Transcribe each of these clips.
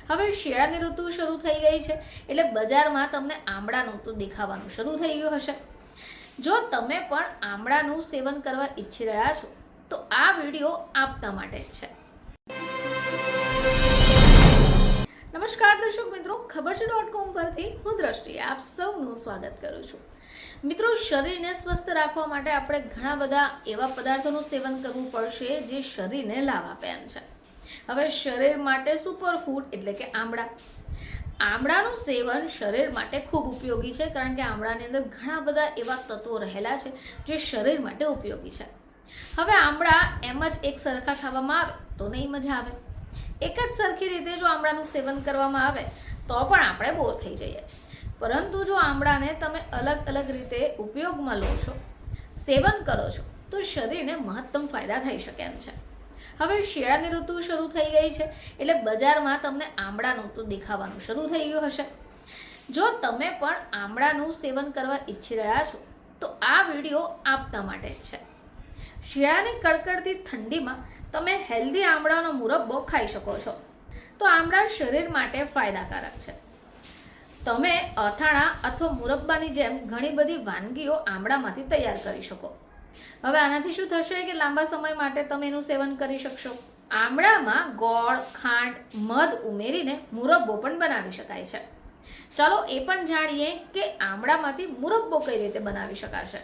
હવે શિયાળાની ઋતુ શરૂ થઈ ગઈ છે એટલે બજારમાં તમને આમળાનું તો દેખાવાનું શરૂ થઈ ગયું હશે। જો તમે પણ આમળાનું સેવન કરવા ઈચ્છી રહ્યા છો તો આ વિડીયો આપના માટે છે। નમસ્કાર દર્શક મિત્રો, ખબર છે.com પરથી હું દ્રષ્ટિ આપ સૌનું સ્વાગત કરું છું। મિત્રો, શરીરને સ્વસ્થ રાખવા માટે આપણે ઘણા બધા એવા પદાર્થોનું સેવન કરવું પડશે જે શરીરને લાભ આપે એમ છે। હવે શરીર માટે સુપરફૂડ એટલે કે આમળાનું સેવન શરીર માટે ખૂબ ઉપયોગી છે, કારણ કે આમળાની અંદર ઘણા બધા એવા તત્વો રહેલા છે જે શરીર માટે ઉપયોગી છે। હવે આમળા એમ જ એક સરખા ખાવામાં આવે તો નહીં મજા આવે। એક જ સરખી રીતે જો આમળાનું સેવન કરવામાં આવે તો પણ આપણે બોર થઈ જઈએ, પરંતુ જો આમળાને તમે અલગ અલગ રીતે ઉપયોગમાં લો છો, સેવન કરો છો તો શરીરને મહત્તમ ફાયદા થઈ શકે એમ છે। હવે શિયાળાની ઋતુ શરૂ થઈ ગઈ છે એટલે બજારમાં તમને આમળાનું તો દેખાવાનું શરૂ થઈ ગયું હશે। જો તમે પણ આમળાનું સેવન કરવા ઈચ્છી રહ્યા છો તો આ વિડીયો આપના માટે છે। શિયાળાની કડકડતી ઠંડીમાં તમે હેલ્ધી આમળાનો મુરબ્બો ખાઈ શકો છો તો આમળા શરીર માટે ફાયદાકારક છે। તમે અથાણા અથવા મુરબ્બાની જેમ ઘણી બધી વાનગીઓ આમળામાંથી તૈયાર કરી શકો। હવે આનાથી શું થશે કે લાંબા સમય માટે તમે એનું સેવન કરી શકશો। આમળામાં ગોળ, ખાંડ, મધ ઉમેરીને મુરબ્બો પણ બનાવી શકાય છે। ચાલો એ પણ જાણીએ કે આમળામાંથી મુરબ્બો કઈ રીતે બનાવી શકાશે।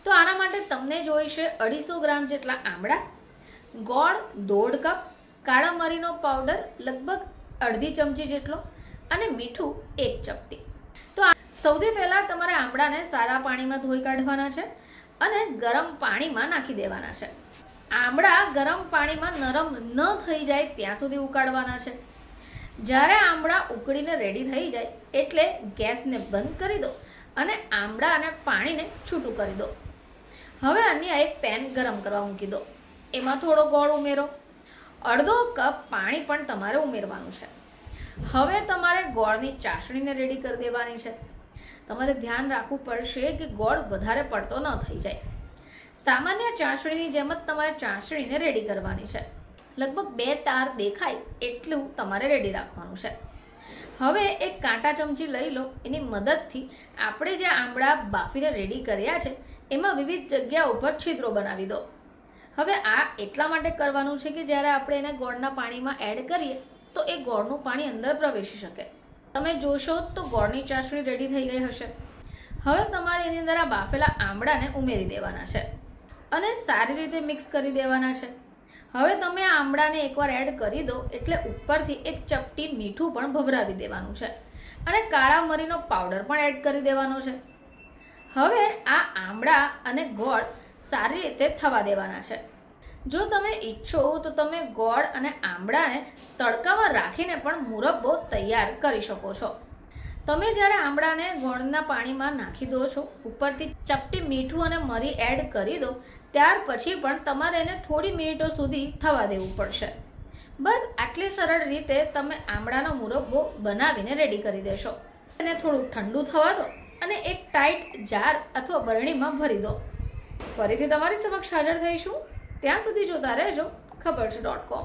તો આના માટે તમને જોઈશે 250 ગ્રામ જેટલા આમળા, ગોળ 1.5 કપ, કાળા મરીનો પાવડર લગભગ અડધી ચમચી જેટલો અને મીઠું 1 ચપટી। તો સૌથી પહેલા તમારે આમળાને સારા પાણીમાં ધોઈ કાઢવાના છે અને ગરમ પાણીમાં નાખી દેવાના છે। આમળા ગરમ પાણીમાં નરમ ન થઈ જાય ત્યાં સુધી ઉકાળવાના છે। જ્યારે આમળા ઉકળીને રેડી થઈ જાય એટલે ગેસને બંધ કરી દો અને આમળા અને પાણીને છૂટું કરી દો। હવે અન્ય એક પેન ગરમ કરવા મૂકી દો, એમાં થોડો ગોળ ઉમેરો, અડધો કપ પાણી પણ તમારે ઉમેરવાનું છે। હવે તમારે ગોળની ચાસણીને રેડી કરી દેવાની છે। તમારે ધ્યાન રાખવું પડશે કે ગોળ વધારે પડતો ન થઈ જાય। સામાન્ય ચાસણીની જેમ જ તમારે ચાસણીને રેડી કરવાની છે। લગભગ 2 તાર દેખાય એટલું તમારે રેડી રાખવાનું છે। હવે એક કાંટા ચમચી લઈ લો, એની મદદથી આપણે જે આમળા બાફીને રેડી કર્યા છે એમાં વિવિધ જગ્યા ઉપર છિદ્રો બનાવી દો। હવે આ એટલા માટે કરવાનું છે કે જ્યારે આપણે એને ગોળના પાણીમાં એડ કરીએ તો એ ગોળનું પાણી અંદર પ્રવેશી શકે। તમે જોશો તો ગોળની ચાસણી રેડી થઈ ગઈ હશે। હવે તમારે એની અંદર આ બાફેલા આમળાને ઉમેરી દેવાના છે અને સારી રીતે મિક્સ કરી દેવાના છે। હવે તમે આ આમળાને એકવાર એડ કરી દો એટલે ઉપરથી 1 ચપટી મીઠું પણ ભભરાવી દેવાનું છે અને કાળા મરીનો પાવડર પણ એડ કરી દેવાનો છે। હવે આ આમળા અને ગોળ સારી રીતે થવા દેવાના છે। જો તમે ઈચ્છો તો તમે ગોળ અને આમળાને તડકામાં રાખીને પણ મુરબ્બો તૈયાર કરી શકો છો। તમે જ્યારે આમળાને ગોળના પાણીમાં નાખી દો છો, ઉપરથી ચપટી મીઠું અને મરી એડ કરી દો, ત્યાર પછી પણ તમારે એને થોડી મિનિટો સુધી થવા દેવું પડશે। બસ આટલી સરળ રીતે તમે આમળાનો મુરબ્બો બનાવીને રેડી કરી દેશો। એને થોડું ઠંડુ થવા દો અને એક ટાઈટ જાર અથવા બરણીમાં ભરી દો। ફરીથી તમારી સમક્ષ હાજર થઈશું, ત્યાં સુધી જોતા રહેજો ખબર છે.com।